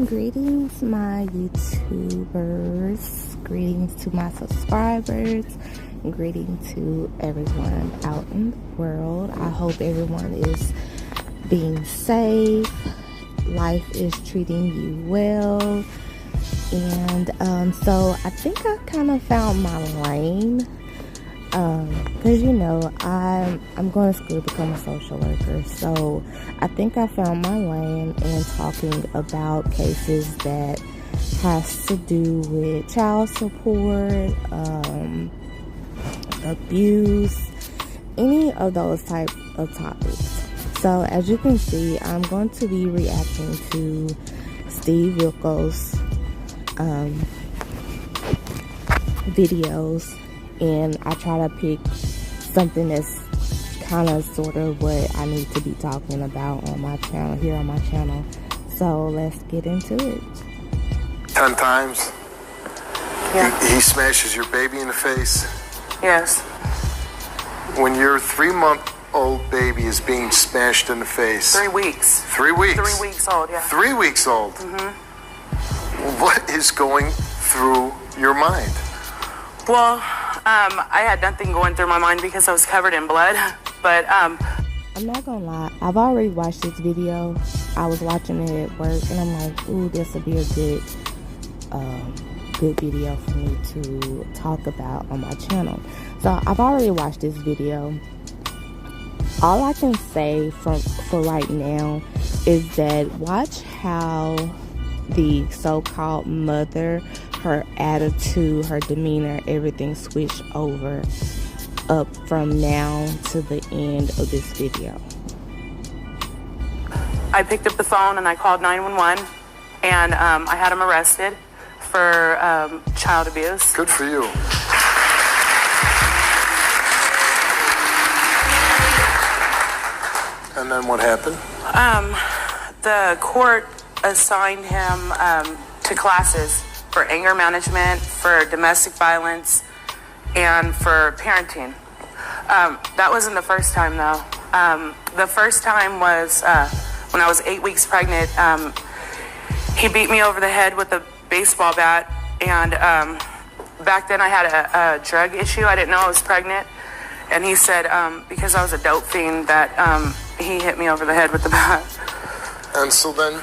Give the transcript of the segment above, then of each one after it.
Greetings, my YouTubers. Greetings to my subscribers. Greetings to everyone out in the world. I hope everyone is being safe. Life is treating you well. And so I think I kind of found my lane. Because I'm going to school to become a social worker, so I think I found my lane in talking about cases that has to do with child support, abuse, any of those type of topics. So as you can see, I'm going to be reacting to Steve Wilkos' videos. And I try to pick something that's kind of sort of what I need to be talking about on my channel, here on my channel. So let's get into it. 10 times? Yeah. He smashes your baby in the face? Yes. When your 3-month-old baby is being smashed in the face? 3 weeks. 3 weeks? 3 weeks old, yeah. 3 weeks old? Mm-hmm. What is going through your mind? Well, I had nothing going through my mind because I was covered in blood, but I'm not gonna lie, I've already watched this video. I was watching it at work and I'm like, ooh, this would be a good video for me to talk about on my channel. So I've already watched this video. All I can say for right now is that watch how the so-called mother, her attitude, her demeanor, everything switched over up from now to the end of this video. I picked up the phone and I called 911 and I had him arrested for child abuse. Good for you. And then what happened? The court assigned him to classes for anger management, for domestic violence, and for parenting. That wasn't the first time, though. The first time was when I was 8 weeks pregnant. He beat me over the head with a baseball bat, and back then I had a drug issue. I didn't know I was pregnant, and he said because I was a dope fiend that he hit me over the head with the bat. And so then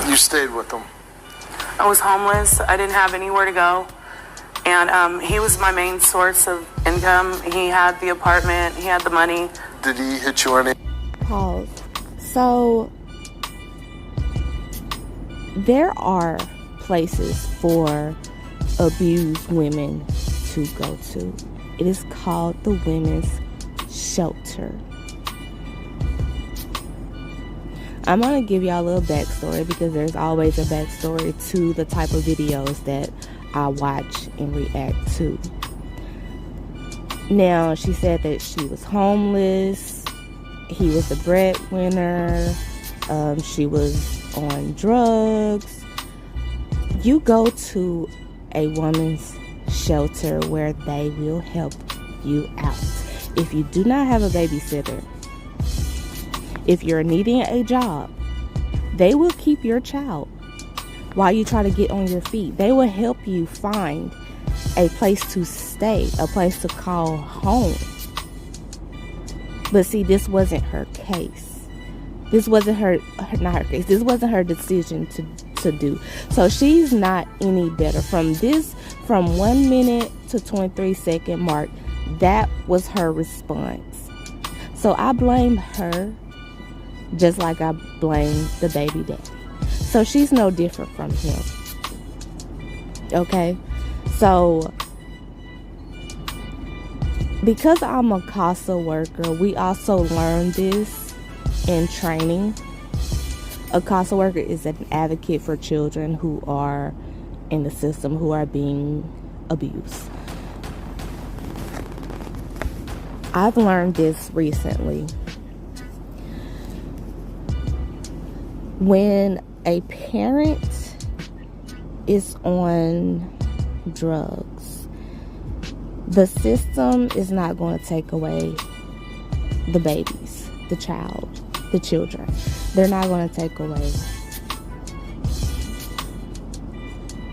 you stayed with him. I was homeless. I didn't have anywhere to go. And he was my main source of income. He had the apartment. He had the money. Did he hit you any? Pause. So, there are places for abused women to go to. It is called the women's shelter. I'm going to give y'all a little backstory because there's always a backstory to the type of videos that I watch and react to. Now, she said that she was homeless. He was the breadwinner. She was on drugs. You go to a woman's shelter where they will help you out. If you do not have a babysitter, if you're needing a job, they will keep your child while you try to get on your feet. They will help you find a place to stay, a place to call home. But see, this wasn't her case. This wasn't not her case. This wasn't her decision to do. So she's not any better. From 1 minute to 23-second mark, that was her response. So I blame her just like I blame the baby daddy. So she's no different from him. Okay? So, because I'm a CASA worker, we also learned this in training. A CASA worker is an advocate for children who are in the system, who are being abused. I've learned this recently. When a parent is on drugs, the system is not going to take away the babies, the child, the children. They're not going to take away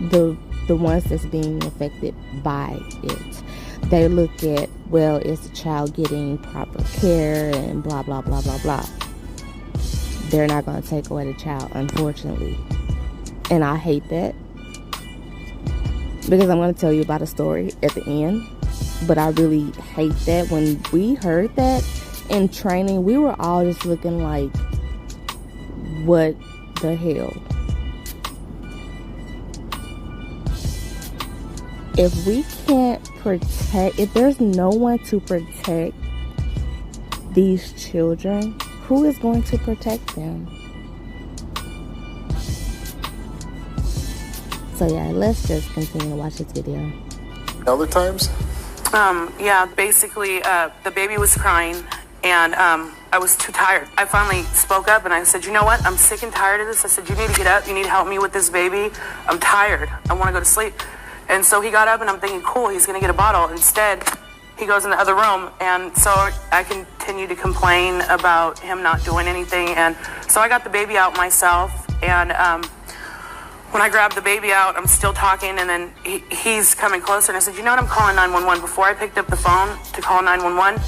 the ones that's being affected by it. They look at, well, is the child getting proper care and blah blah blah blah blah. They're not going to take away the child, unfortunately. And I hate that, because I'm going to tell you about a story at the end. But I really hate that. When we heard that in training, we were all just looking like, what the hell? If we can't protect, if there's no one to protect these children, who is going to protect them? So yeah, let's just continue to watch this video. Other times? Yeah, basically, the baby was crying, and I was too tired. I finally spoke up, and I said, you know what? I'm sick and tired of this. I said, you need to get up. You need to help me with this baby. I'm tired. I want to go to sleep. And so he got up, and I'm thinking, cool, he's going to get a bottle. Instead, he goes in the other room, and so I continued to complain about him not doing anything. And so I got the baby out myself, and when I grabbed the baby out, I'm still talking, and then he's coming closer, and I said, you know what, I'm calling 911. Before I picked up the phone to call 911,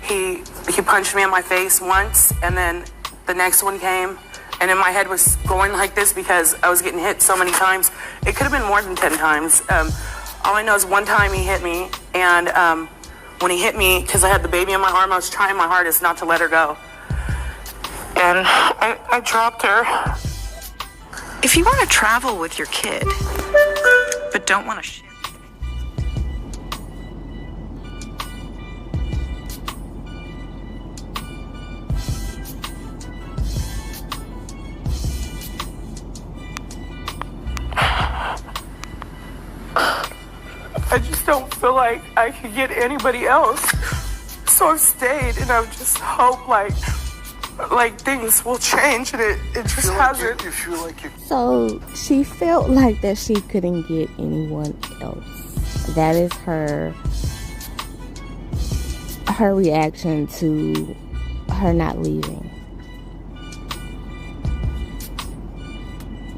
he punched me in my face once, and then the next one came, and then my head was going like this because I was getting hit so many times. It could have been more than 10 times. All I know is one time he hit me, and when he hit me, because I had the baby in my arm, I was trying my hardest not to let her go. And I dropped her. If you want to travel with your kid, but don't want to share. I just don't feel like I could get anybody else. So I've stayed, and I've just hoped like things will change, and it just hasn't. You feel like you... So she felt like that she couldn't get anyone else. That is her reaction to her not leaving.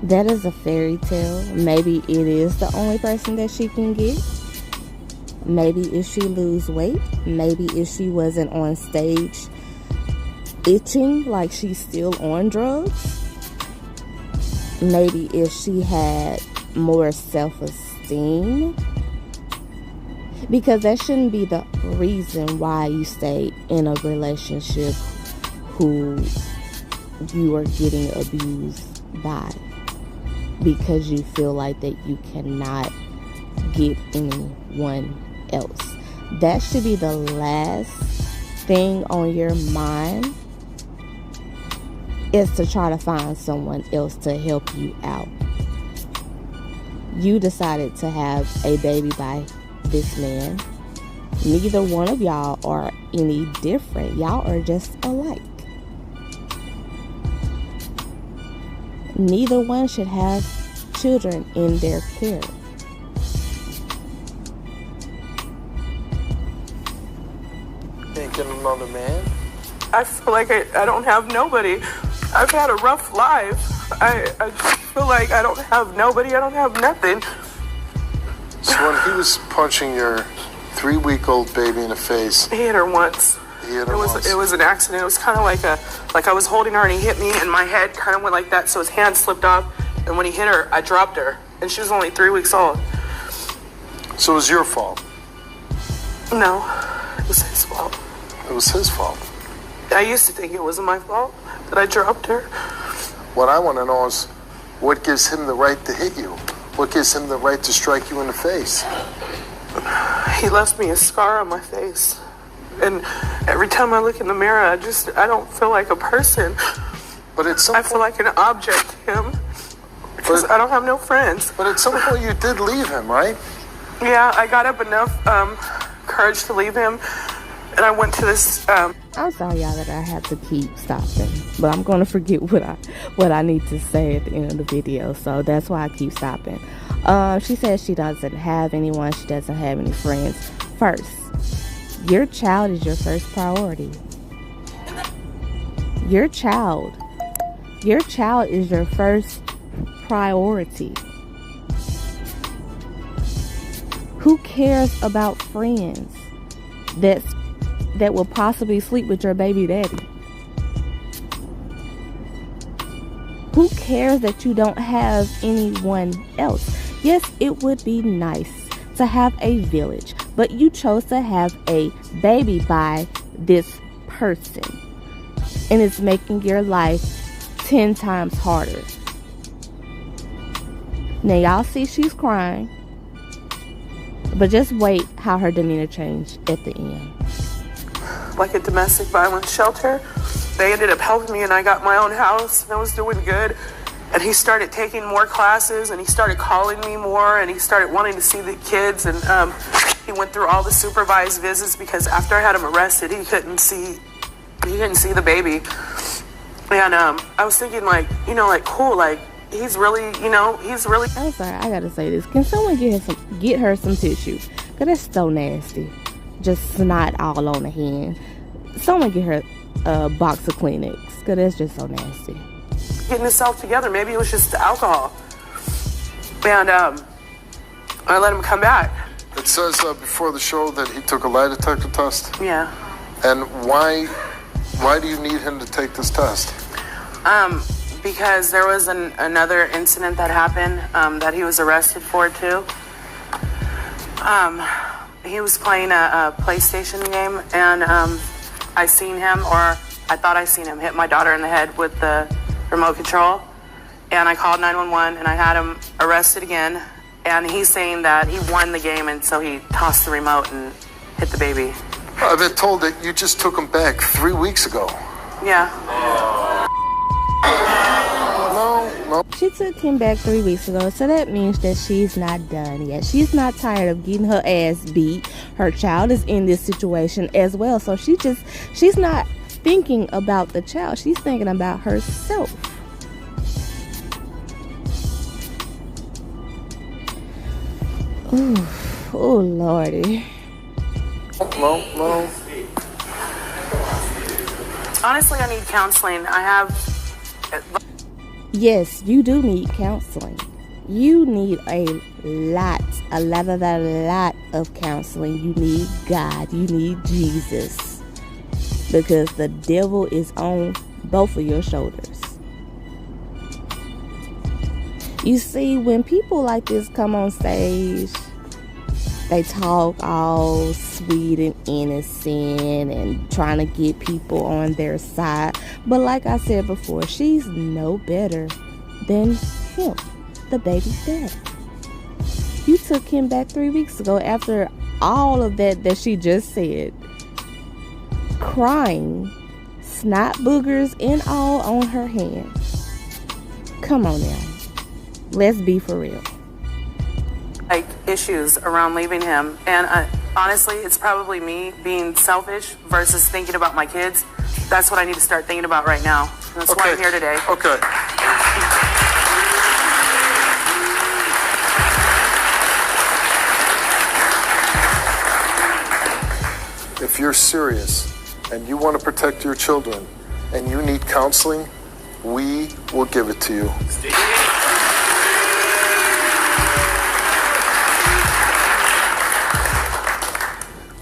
That is a fairy tale. Maybe it is the only person that she can get. Maybe if she lose weight, maybe if she wasn't on stage itching like she's still on drugs, maybe if she had more self-esteem, because that shouldn't be the reason why you stay in a relationship who you are getting abused by, because you feel like that you cannot get anyone else. That should be the last thing on your mind, is to try to find someone else to help you out. You decided to have a baby by this man. Neither one of y'all are any different. Y'all are just alike. Neither one should have children in their care. Can't get another man? I feel like I don't have nobody. I've had a rough life. I just feel like I don't have nobody. I don't have nothing. So when he was punching your 3-week-old baby in the face... He hit her once. He hit her once. It was an accident. It was kind of like I was holding her, and he hit me, and my head kind of went like that, so his hand slipped off, and when he hit her, I dropped her, and she was only 3 weeks old. So it was your fault? No, it was his fault. It was his fault. I used to think it wasn't my fault that I dropped her. What I want to know is, what gives him the right to hit you? What gives him the right to strike you in the face? He left me a scar on my face. And every time I look in the mirror, I don't feel like a person. But at some I feel like an object to him. Because I don't have no friends. But at some point you did leave him, right? Yeah, I got up enough courage to leave him. And I went to this... I'm sorry, y'all, that I have to keep stopping. But I'm going to forget what I need to say at the end of the video. So that's why I keep stopping. She says she doesn't have anyone. She doesn't have any friends. First, your child is your first priority. Your child is your first priority. Who cares about friends that will possibly sleep with your baby daddy? Who cares that you don't have anyone else? Yes, it would be nice to have a village, but you chose to have a baby by this person, and it's making your life 10 times harder. Now y'all see she's crying, but just wait how her demeanor changed at the end. Like a domestic violence shelter. They ended up helping me, and I got my own house, and I was doing good. And he started taking more classes, and he started calling me more, and he started wanting to see the kids. And he went through all the supervised visits, because after I had him arrested, he couldn't see the baby. And I was thinking, like, cool, like, he's really. I'm sorry, I gotta say this. Can someone get her some tissue? Cause that's so nasty. Just snot all on the hand. Someone get her a box of Kleenex, cause that's just so nasty. Getting himself together. Maybe it was just the alcohol. And I let him come back. It says before the show that he took a lie detector test. Yeah. And why do you need him to take this test? Because there was another incident that happened that he was arrested for too. He was playing a PlayStation game, and I seen him, or I thought I seen him, hit my daughter in the head with the remote control. And I called 911, and I had him arrested again. And he's saying that he won the game, and so he tossed the remote and hit the baby. I've been told that you just took him back 3 weeks ago. Yeah. No. She took him back 3 weeks ago, so that means that she's not done yet. She's not tired of getting her ass beat. Her child is in this situation as well, so she's not thinking about the child. She's thinking about herself. Ooh, oh Lordy. No. Honestly, I need counseling. Yes, you do need counseling. You need a lot of counseling. You need God. You need Jesus. Because the devil is on both of your shoulders. You see, when people like this come on stage, they talk all sweet and innocent and trying to get people on their side. But like I said before, she's no better than him, the baby's dad. You took him back 3 weeks ago after all of that she just said. Crying, snot boogers and all on her hands. Come on now. Let's be for real. Like issues around leaving him, and honestly, it's probably me being selfish versus thinking about my kids. That's what I need to start thinking about right now. That's why I'm here today. Okay. If you're serious and you want to protect your children and you need counseling, we will give it to you.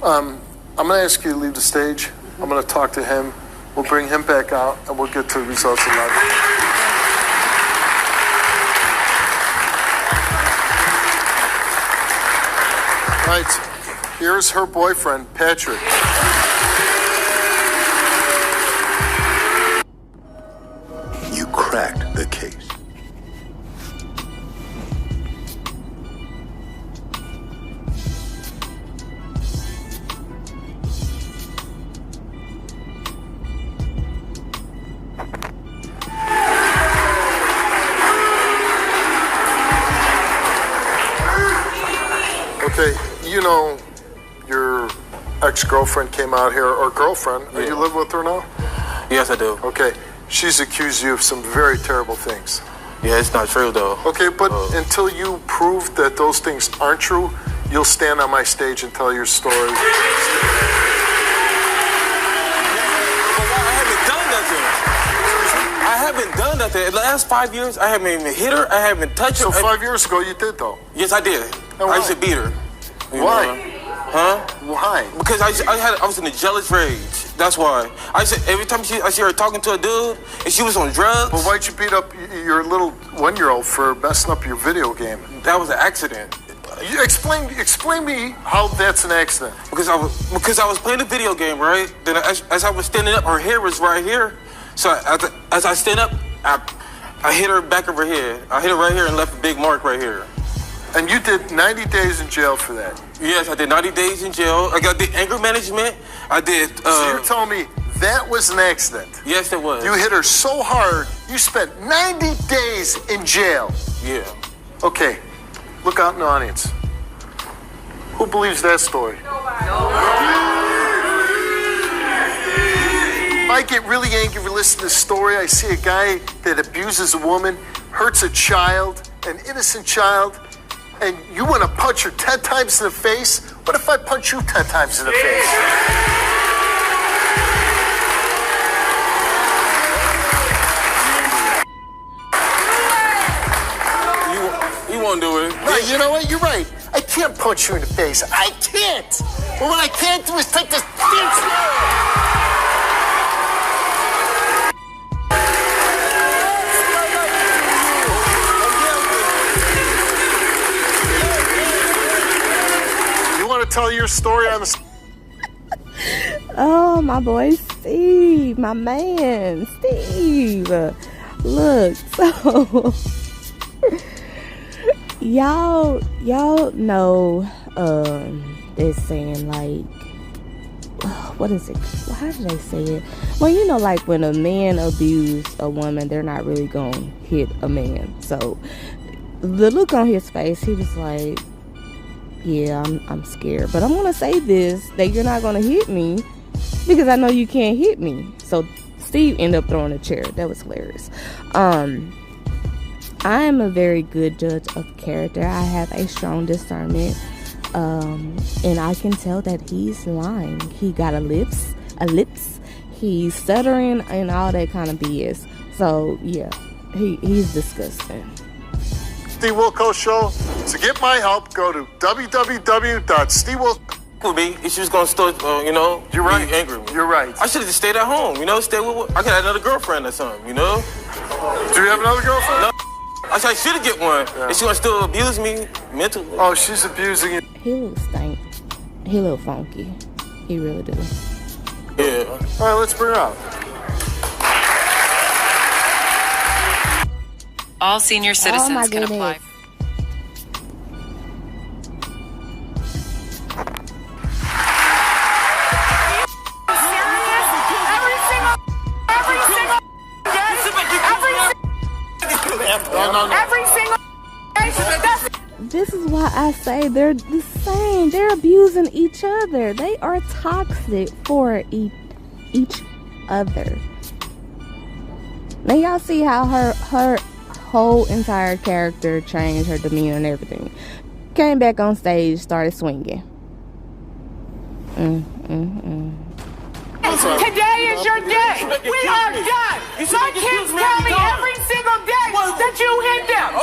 I'm going to ask you to leave the stage. I'm going to talk to him. We'll bring him back out, and we'll get to the results of that. Right. Here's her boyfriend, Patrick. You cracked the case. Okay, you know, your ex-girlfriend came out here, or girlfriend. Yeah. Are you live with her now? Yes, I do. Okay, she's accused you of some very terrible things. Yeah, it's not true, though. Okay, but until you prove that those things aren't true, you'll stand on my stage and tell your story. I haven't done nothing. In the last 5 years, I haven't even hit her. I haven't touched her. So 5 years ago, you did, though. Yes, I did. Oh, wow. I used to beat her. Why? Huh? Why? Because I was in a jealous rage. That's why. I said every time I see her talking to a dude and she was on drugs. Well, why'd you beat up your little 1-year-old for messing up your video game? That was an accident. You explain me how that's an accident. Because I was playing a video game, right? Then as I was standing up, her hair was right here. So as I stand up, I hit her back of her head. I hit her right here and left a big mark right here. And you did 90 days in jail for that? Yes, I did 90 days in jail. I did anger management. I did... so you're telling me that was an accident? Yes, it was. You hit her so hard, you spent 90 days in jail? Yeah. Okay, look out in the audience. Who believes that story? I get really angry listening to this story. I see a guy that abuses a woman, hurts a child, an innocent child, and you want to punch her 10 times in the face? What if I punch you 10 times in the face? You won't do it. No, you know what? You're right. I can't punch you in the face. I can't. But what I can't do is take this tell your story on the... Oh, my boy Steve, my man Steve. Look, so y'all know they're saying like, what is it? How do they say it? Well, you know, like when a man abuse a woman, they're not really gonna hit a man. So the look on his face, he was like, yeah, I'm scared, but I'm gonna say this, that you're not gonna hit me because I know you can't hit me. So Steve ended up throwing a chair. That was hilarious. I am a very good judge of character. I have a strong discernment, and I can tell that he's lying. He got a lips, he's stuttering and all that kind of BS. So yeah, he's disgusting. Steve Wilkos Show. To get my help, go to www.stevewilkos. With me, if she was gonna start, You're right. be angry with me. You're right. I should have just stayed at home, stay with. I could have another girlfriend or something, Do you have another girlfriend? No. I should have get one. Yeah. And she gonna still abuse me mentally. Oh, she's abusing you. He looks stink. He look funky. He really do. Yeah. All right, let's bring her out. All senior citizens can apply. This is why I say they're the same. They're abusing each other. They are toxic for each other. Now y'all see how her whole entire character changed, her demeanor and everything. Came back on stage, started swinging. Today is your day. We are done. My kids tell me every single day that you hit them.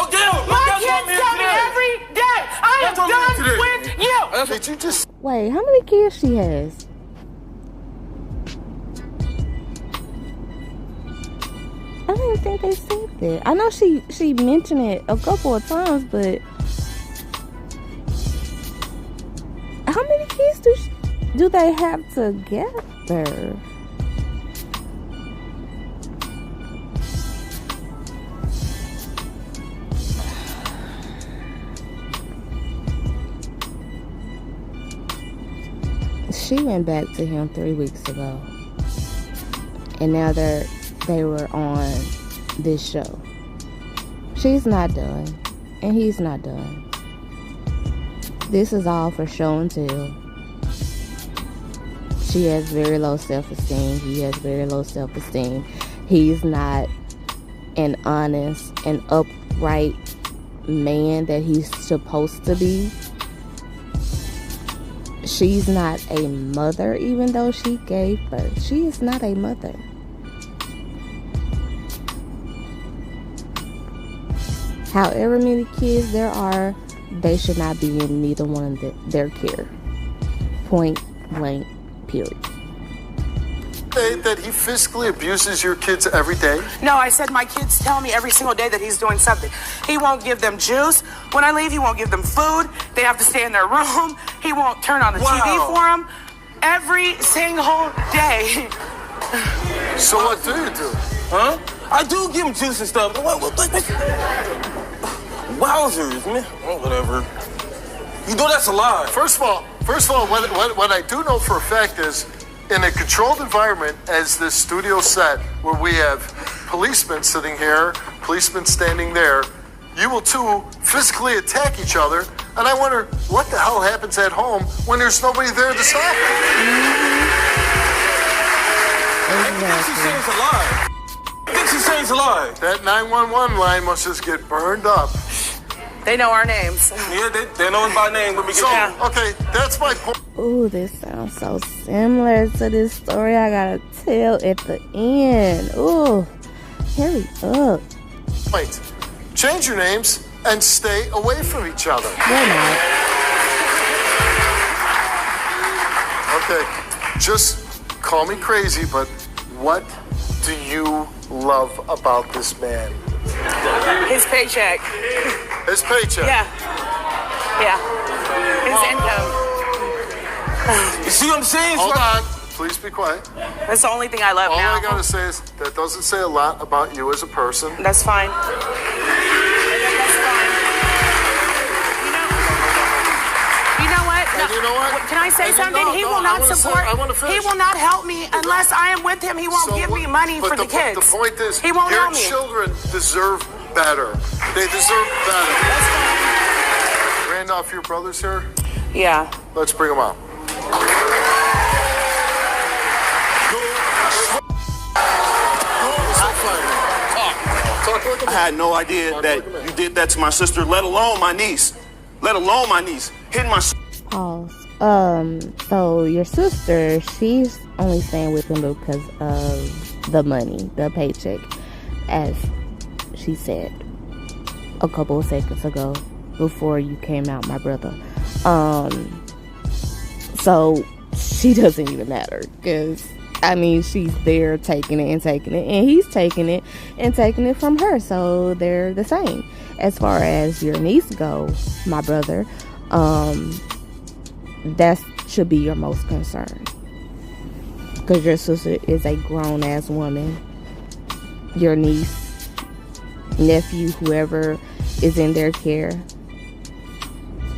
My kids tell me every day. I am done with you. Did you just... Wait, how many kids she has? I didn't think they said that. I know she mentioned it a couple of times, but how many kids do they have together? She went back to him 3 weeks ago, and now they were on this show. She's not done, and he's not done. This is all for show and tell. She has very low self-esteem. He has very low self-esteem. He's not an honest and upright man that he's supposed to be. She's not a mother, even though she gave birth. She is not a mother. However many kids there are they should not be in neither one of their care. Point blank, period. That he physically abuses your kids every day? No, I said my kids tell me every single day that he's doing something. He won't give them juice. When I leave, he won't give them food. They have to stay in their room. He won't turn on the TV for them. Every single day. So what do you do? Huh? I do give him juice and stuff. Wowzers, man. Oh, whatever. You know that's a lie. First of all, what I do know for a fact is, in a controlled environment, as this studio set, where we have policemen sitting here, policemen standing there, you will two physically attack each other, and I wonder what the hell happens at home when there's nobody there to stop it. I think she's saying it's a lie. I think she's saying it's a lie. That 911 line must just get burned up. They know our names. Yeah, they know us by name. But okay, that's my point. Ooh, this sounds so similar to this story I gotta tell at the end. Ooh, hurry up. Wait, change your names and stay away from each other. They're not. Okay, just call me crazy, but what do you love about this man? His paycheck. His paycheck? Yeah. His income. You see what I'm saying? Hold on. Please be quiet. That's the only thing I love now. All I gotta say is that doesn't say a lot about you as a person. That's fine. You know what? Can I say something? He will not support. He will not help me unless I am with him. He won't give me money for the kids. The point is, he won't help me. Your children deserve better. They deserve better. Randolph, your brother's here? Yeah. Let's bring him out. I had no idea that you did that to my sister, let alone my niece. Hitting my... Pause. So your sister, she's only staying with him because of the money, the paycheck, as she said a couple of seconds ago before you came out, my brother. So she doesn't even matter because, I mean, she's there taking it, and he's taking it and taking it from her. So they're the same. As far as your niece go, my brother, that should be your most concern, because your sister is a grown-ass woman. Your niece, nephew, whoever is in their care,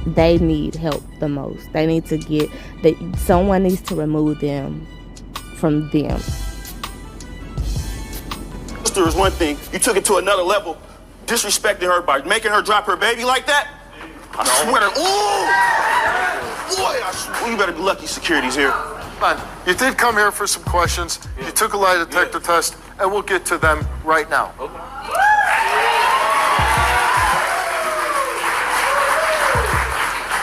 they need help the most. They need to someone needs to remove them from them. Sister is one thing. You took it to another level, disrespecting her by making her drop her baby like that. I swear to... Ooh! Boy, you better be lucky security's here. Fine. You did come here for some questions. Yeah. You took a lie detector test, and we'll get to them right now. Okay.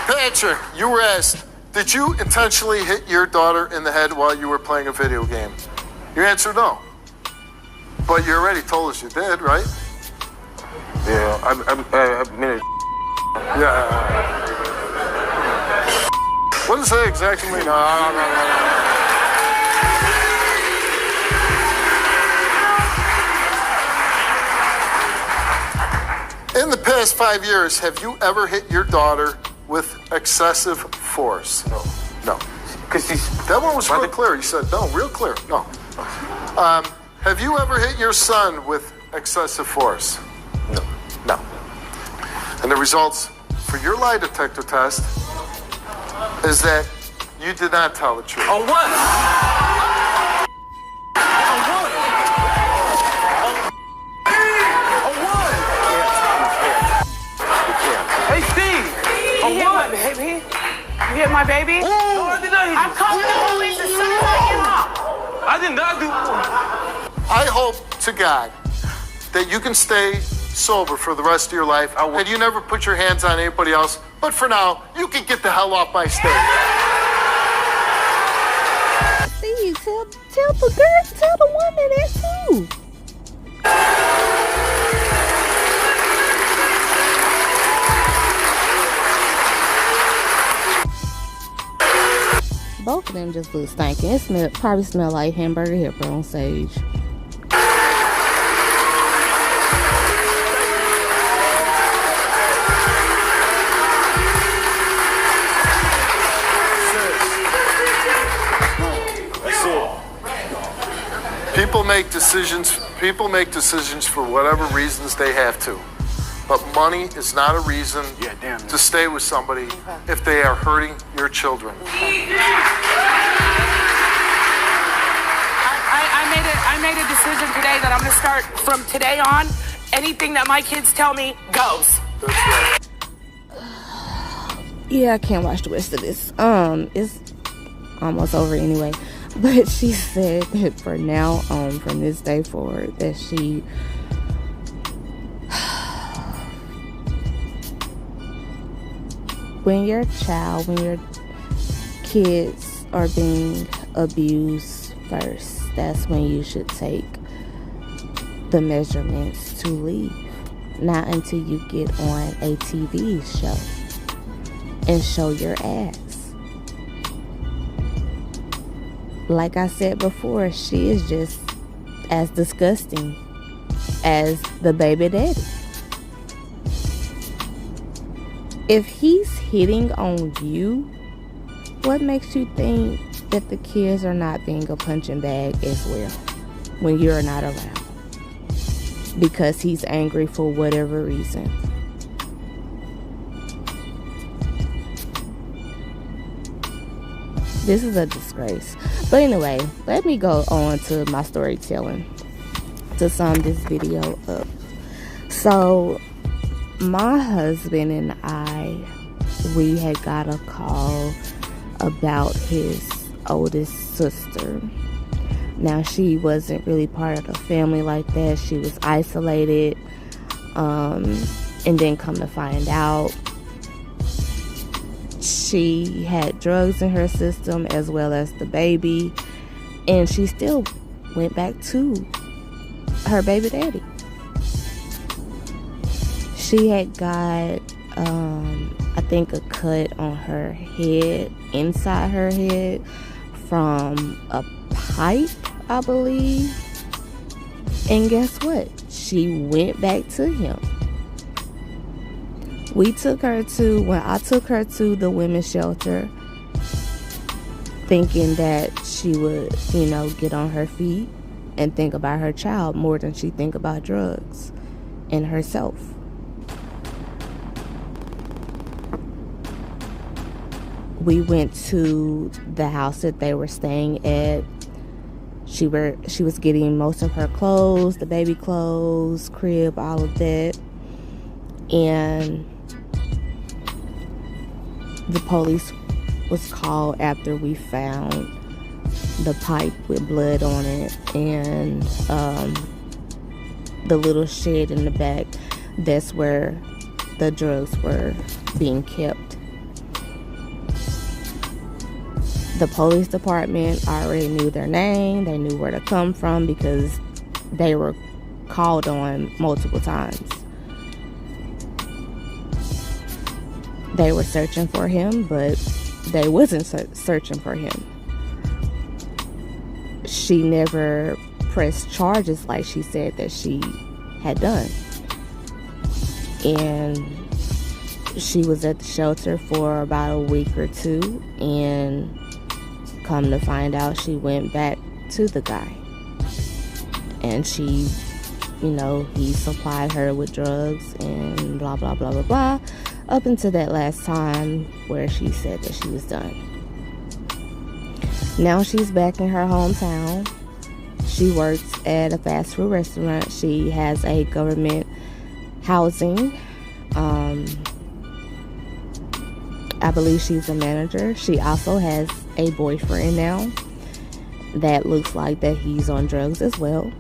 Patrick, you were asked, did you intentionally hit your daughter in the head while you were playing a video game? Your answer, no. But you already told us you did, right? Yeah, I mean it. Yeah. What does that exactly mean? No. In the past 5 years, have you ever hit your daughter with excessive force? No. Because that one was real clear. You said no, real clear. No. Have you ever hit your son with excessive force? No. And the results for your lie detector test is that you did not tell the truth. On what? Hey, Steve! You hit my baby? You hit my baby? No, I did not hit you. I'm calling the police as soon as I get off. I did not do... I hope to God that you can stay sober for the rest of your life and you never put your hands on anybody else. But for now, you can get the hell off my stage. See, tell the woman that too. of them just look stinking. It probably smell like hamburger helper on sage. People make decisions for whatever reasons they have to. But money is not a reason to stay with somebody if they are hurting your children. I made a decision today that I'm going to start from today on. Anything that my kids tell me goes. That's right. Yeah, I can't watch the rest of this. It's almost over anyway. But she said that for now on, from this day forward, that she when your kids are being abused first, that's when you should take the measurements to leave. Not until you get on a TV show and show your ass. Like I said before, she is just as disgusting as the baby daddy. If he's hitting on you, what makes you think that the kids are not being a punching bag as well when you're not around? Because he's angry for whatever reason. This is a disgrace. But anyway, let me go on to my storytelling to sum this video up. So, my husband and I, we had got a call about his oldest sister. Now, she wasn't really part of the family like that. She was isolated. And then come to find out, she had drugs in her system as well as the baby, and she still went back to her baby daddy. She had got I think a cut on her head, inside her head, from a pipe, I believe. And guess what? She went back to him. When I took her to the women's shelter, thinking that she would, get on her feet and think about her child more than she think about drugs and herself. We went to the house that they were staying at. She was getting most of her clothes, the baby clothes, crib, all of that. And the police was called after we found the pipe with blood on it and the little shed in the back. That's where the drugs were being kept. The police department already knew their name. They knew where to come from because they were called on multiple times. They were searching for him, but they wasn't searching for him. She never pressed charges like she said that she had done. And she was at the shelter for about a week or two, and come to find out, she went back to the guy. And she, he supplied her with drugs and blah, blah, blah, blah, blah. Up until that last time where she said that she was done. Now she's back in her hometown. She works at a fast food restaurant. She has a government housing. I believe she's a manager. She also has a boyfriend now that looks like that he's on drugs as well.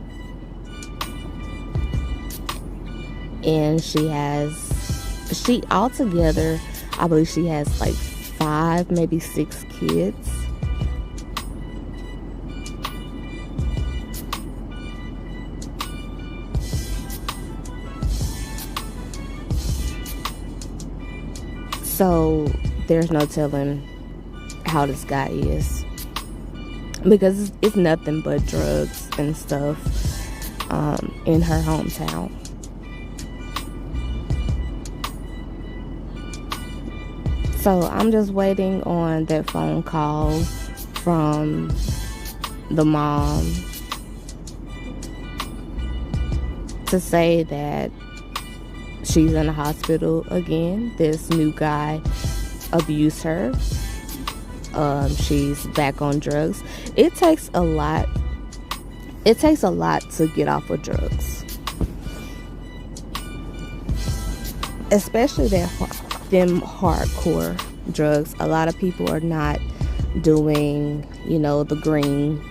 And altogether, I believe she has like 5, maybe 6 kids. So there's no telling how this guy is. because it's nothing but drugs and stuff in her hometown. So I'm just waiting on that phone call from the mom to say that she's in the hospital again. This new guy abused her. She's back on drugs. It takes a lot to get off of drugs, especially them hardcore drugs. A lot of people are not doing, the green,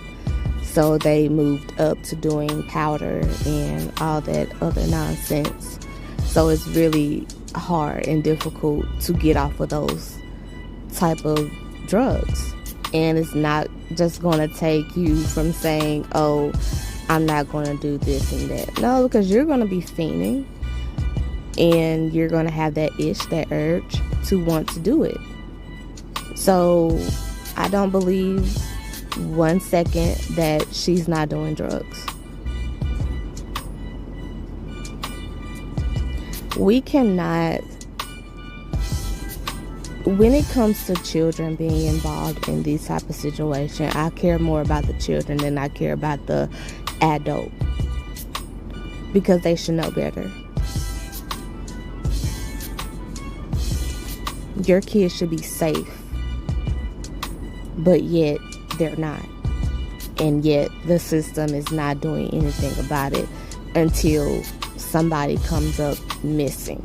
so they moved up to doing powder and all that other nonsense. So it's really hard and difficult to get off of those type of drugs. And it's not just going to take you from saying, oh, I'm not going to do this and that. No, because you're going to be fiending, and you're going to have that itch, that urge to want to do it. So I don't believe 1 second that she's not doing drugs. We cannot, when it comes to children being involved in these type of situations, I care more about the children than I care about the adult, because they should know better. Your kids should be safe, but yet they're not. And yet the system is not doing anything about it until somebody comes up missing.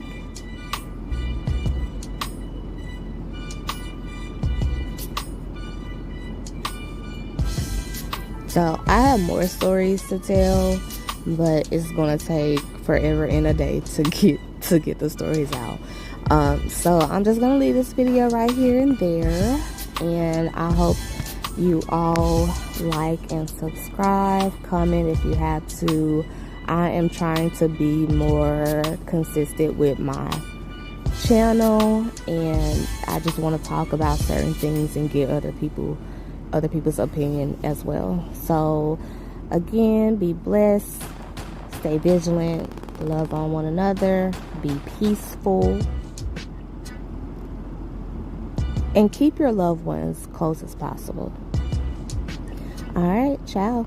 So I have more stories to tell, but it's gonna take forever and a day to get the stories out. So I'm just gonna leave this video right here and there, and I hope you all like and subscribe, comment if you have to. I am trying to be more consistent with my channel, and I just want to talk about certain things and get other people's opinion as well. So again, be blessed, stay vigilant, love on one another, be peaceful, and keep your loved ones close as possible. All right, ciao.